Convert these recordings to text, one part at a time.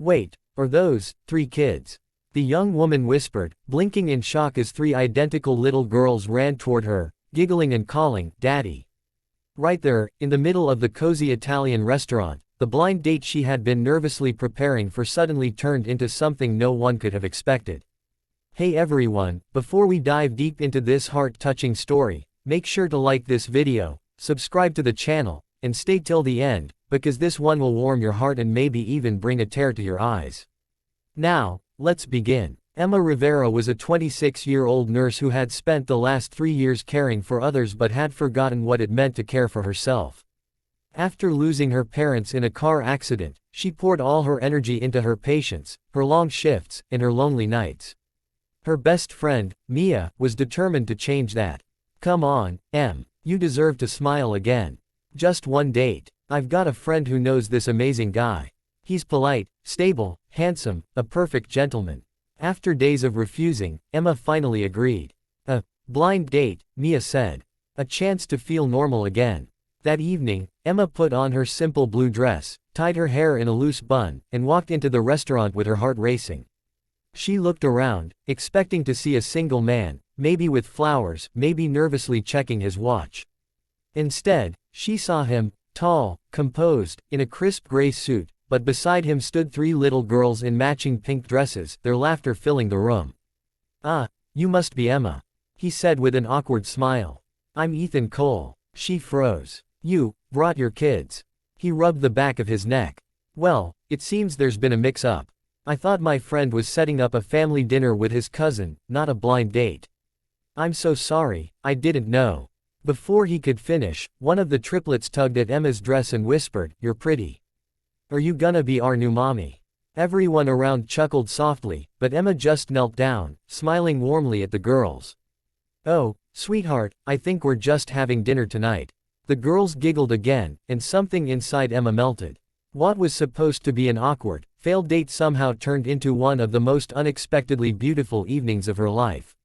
Wait, are those 3 kids? The young woman whispered, blinking in shock as 3 identical little girls ran toward her, giggling and calling, "Daddy." Right there, in the middle of the cozy Italian restaurant, the blind date she had been nervously preparing for suddenly turned into something no one could have expected. Hey everyone, before we dive deep into this heart-touching story, make sure to like this video, subscribe to the channel, and stay till the end, because this one will warm your heart and maybe even bring a tear to your eyes. Now, let's begin. Emma Rivera was a 26-year-old nurse who had spent the last 3 years caring for others but had forgotten what it meant to care for herself. After losing her parents in a car accident, she poured all her energy into her patients, her long shifts, and her lonely nights. Her best friend, Mia, was determined to change that. "Come on, Em. You deserve to smile again. Just one date. I've got a friend who knows this amazing guy. He's polite, stable, handsome, a perfect gentleman." After days of refusing, Emma finally agreed. "A blind date," Mia said. "A chance to feel normal again." That evening, Emma put on her simple blue dress, tied her hair in a loose bun, and walked into the restaurant with her heart racing. She looked around, expecting to see a single man, maybe with flowers, maybe nervously checking his watch. Instead, she saw him, tall, composed, in a crisp gray suit, but beside him stood 3 little girls in matching pink dresses, their laughter filling the room. "Ah, you must be Emma," he said with an awkward smile. "I'm Ethan Cole." She froze. "You brought your kids." He rubbed the back of his neck. "Well, it seems there's been a mix-up. I thought my friend was setting up a family dinner with his cousin, not a blind date." "I'm so sorry, I didn't know." Before he could finish, one of the triplets tugged at Emma's dress and whispered, "You're pretty. Are you gonna be our new mommy?" Everyone around chuckled softly, but Emma just knelt down, smiling warmly at the girls. "Oh, sweetheart, I think we're just having dinner tonight." The girls giggled again, and something inside Emma melted. What was supposed to be an awkward, failed date somehow turned into one of the most unexpectedly beautiful evenings of her life.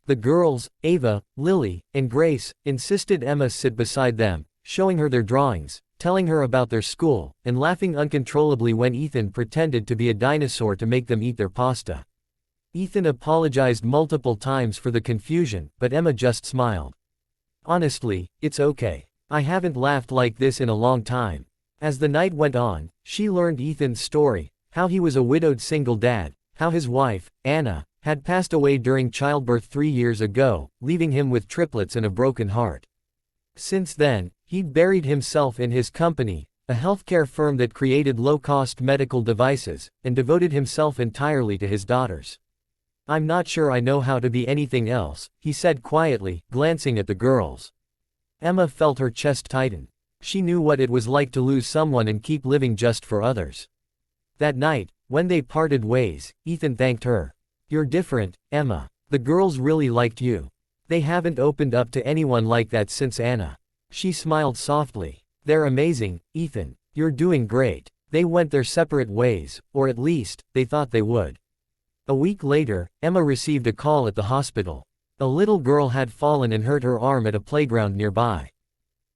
The girls, Ava, Lily, and Grace, insisted Emma sit beside them, showing her their drawings, telling her about their school, and laughing uncontrollably when Ethan pretended to be a dinosaur to make them eat their pasta. Ethan apologized multiple times for the confusion, but Emma just smiled. "Honestly, it's okay. I haven't laughed like this in a long time." As the night went on, she learned Ethan's story, how he was a widowed single dad, how his wife, Anna, had passed away during childbirth 3 years ago, leaving him with triplets and a broken heart. Since then, he'd buried himself in his company, a healthcare firm that created low-cost medical devices, and devoted himself entirely to his daughters. "I'm not sure I know how to be anything else," he said quietly, glancing at the girls. Emma felt her chest tighten. She knew what it was like to lose someone and keep living just for others. That night, when they parted ways, Ethan thanked her. "You're different, Emma. The girls really liked you. They haven't opened up to anyone like that since Anna." She smiled softly. "They're amazing, Ethan. You're doing great." They went their separate ways, or at least, they thought they would. A week later, Emma received a call at the hospital. A little girl had fallen and hurt her arm at a playground nearby.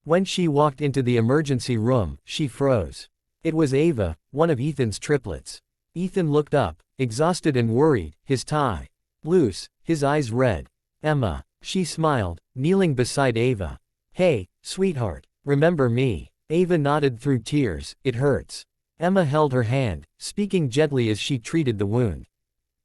When she walked into the emergency room, she froze. It was Ava, one of Ethan's triplets. Ethan looked up, exhausted and worried, his tie loose, his eyes red. "Emma," she smiled, kneeling beside Ava. "Hey, sweetheart, remember me?" Ava nodded through tears. "It hurts." Emma held her hand, speaking gently as she treated the wound.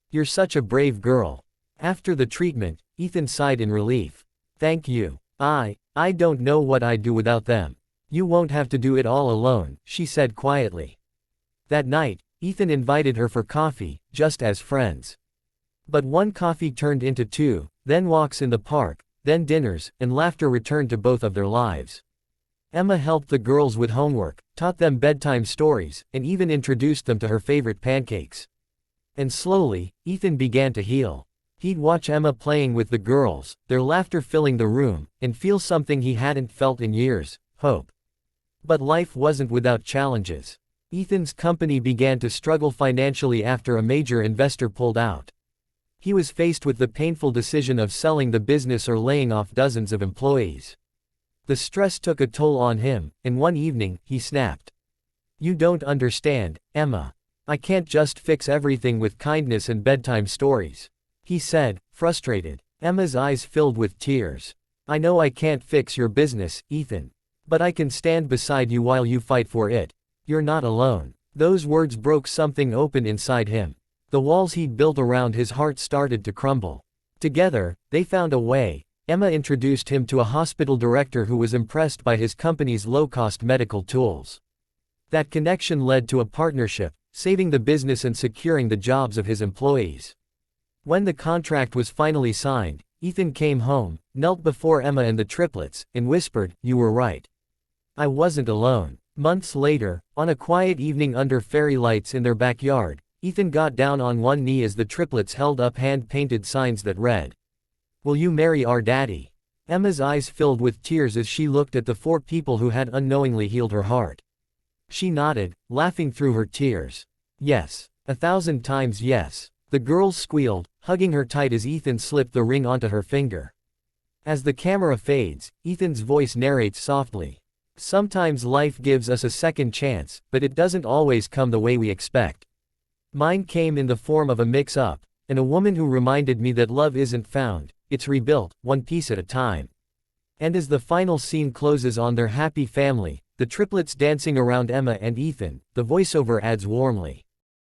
"You're such a brave girl." After the treatment, Ethan sighed in relief. "Thank you. I don't know what I'd do without them." "You won't have to do it all alone," she said quietly. That night, Ethan invited her for coffee, just as friends. But one coffee turned into 2, then walks in the park, then dinners, and laughter returned to both of their lives. Emma helped the girls with homework, taught them bedtime stories, and even introduced them to her favorite pancakes. And slowly, Ethan began to heal. He'd watch Emma playing with the girls, their laughter filling the room, and feel something he hadn't felt in years: hope. But life wasn't without challenges. Ethan's company began to struggle financially after a major investor pulled out. He was faced with the painful decision of selling the business or laying off dozens of employees. The stress took a toll on him, and one evening, he snapped. "You don't understand, Emma. I can't just fix everything with kindness and bedtime stories," he said, frustrated. Emma's eyes filled with tears. "I know I can't fix your business, Ethan. But I can stand beside you while you fight for it. You're not alone." Those words broke something open inside him. The walls he'd built around his heart started to crumble. Together, they found a way. Emma introduced him to a hospital director who was impressed by his company's low-cost medical tools. That connection led to a partnership, saving the business and securing the jobs of his employees. When the contract was finally signed, Ethan came home, knelt before Emma and the triplets, and whispered, "You were right. I wasn't alone." Months later, on a quiet evening under fairy lights in their backyard, Ethan got down on one knee as the triplets held up hand-painted signs that read, "Will you marry our daddy?" Emma's eyes filled with tears as she looked at the 4 people who had unknowingly healed her heart. She nodded, laughing through her tears. "Yes. 1,000 times yes." The girls squealed, hugging her tight as Ethan slipped the ring onto her finger. As the camera fades, Ethan's voice narrates softly. "Sometimes life gives us a second chance, but it doesn't always come the way we expect. Mine came in the form of a mix-up, and a woman who reminded me that love isn't found, it's rebuilt, one piece at a time." And as the final scene closes on their happy family, the triplets dancing around Emma and Ethan, the voiceover adds warmly,